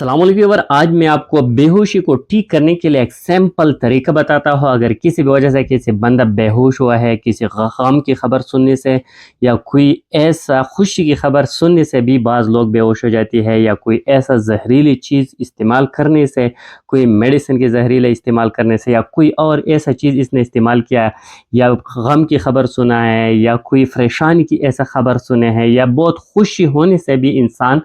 अस्सलाम वालेकुम व्यूअर, आज मैं आपको बेहोशी को ठीक करने के लिए एक सिंपल तरीका बताता हूँ। अगर किसी भी वजह से किसी बंदा बेहोश हुआ है, किसी गम की खबर सुनने से या कोई ऐसा खुशी की खबर सुनने से भी बाज़ लोग बेहोश हो जाती है, या कोई ऐसा जहरीली चीज़ इस्तेमाल करने से, कोई मेडिसिन के जहरीले इस्तेमाल करने से, या कोई और ऐसा चीज़ इसने इस्तेमाल किया, या गम की खबर सुना है, या कोई परेशानी की ऐसा खबर सुने हैं, या बहुत खुशी होने से भी इंसान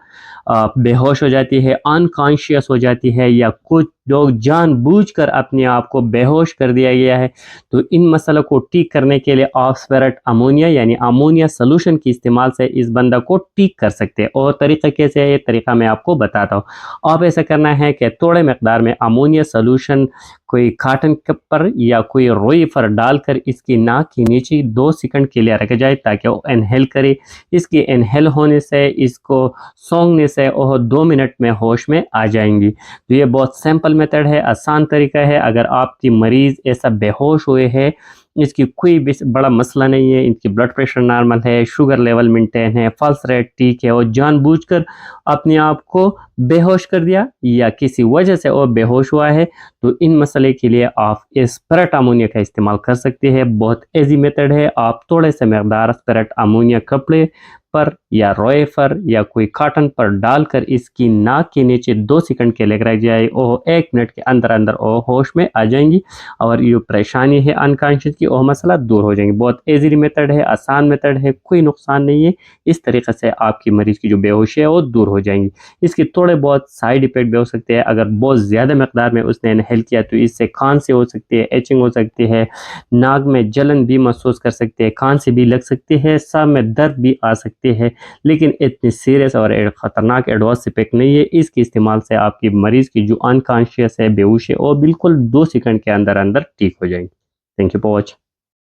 बेहोश हो जाती है, अनकॉन्शियस हो जाती है, या कुछ लोग जानबूझकर अपने आप को बेहोश कर दिया गया है। तो इन मसलों को ठीक करने के लिए ऑक्सफेरेट अमोनिया यानी अमोनिया सोल्यूशन के इस्तेमाल से इस बंदा को ठीक कर सकते हैं। और तरीका कैसे है, ये तरीका मैं आपको बताता हूँ। आप ऐसा करना है कि थोड़े मकदार में अमोनिया सोल्यूशन कोई कॉटन कप पर या कोई रोई पर डालकर इसकी नाक के नीचे 2 सेकंड के लिए रखा जाए ताकि वो इनहेल करे। इसके इनहेल होने से, इसको सूंघने से वो 2 मिनट में होश में आ जाएंगी। तो ये बहुत सिंपल मेथड है, आसान तरीका है। अगर आपकी मरीज़ ऐसा बेहोश हुए है, इसकी कोई भी बड़ा मसला नहीं है, इनकी ब्लड प्रेशर नॉर्मल है, शुगर लेवल मेंटेन है, पल्स रेट ठीक है, और जानबूझकर अपने आप को बेहोश कर दिया या किसी वजह से वो बेहोश हुआ है, तो इन मसले के लिए आप स्पिरिट अमोनिया का इस्तेमाल कर सकते हैं। बहुत ईजी मेथड है। आप थोड़े से मकदार स्पिरिट अमोनिया कपड़े पर या रोए पर या कोई कॉटन पर डालकर इसकी नाक के नीचे 2 सेकंड के लिए रख जाए, वो 1 मिनट के अंदर अंदर वो होश में आ जाएंगी और ये परेशानी है अनकॉन्शियस की, वो मसला दूर हो जाएंगे। बहुत ईजी मेथड है, आसान मेथड है, कोई नुकसान नहीं है। इस तरीके से आपकी मरीज़ की जो बेहोशी है वो दूर हो जाएंगी। इसके थोड़े बहुत साइड इफ़ेक्ट भी हो सकते हैं। अगर बहुत ज़्यादा मकदार में उसने इनहेल किया तो इससे खांसी हो सकती है, एचिंग हो सकती है, नाक में जलन भी महसूस कर सकते हैं, खांसी भी लग सकती है, सर में दर्द भी आ सकती है, लेकिन इतनी सीरियस और ख़तरनाक एडवर्स इफेक्ट नहीं है। इसके इस्तेमाल से आपकी मरीज़ की जो अनकॉन्शियस है, बेहोश है, वो बिल्कुल 2 सेकंड के अंदर अंदर ठीक हो जाएंगी। Thank you for watching.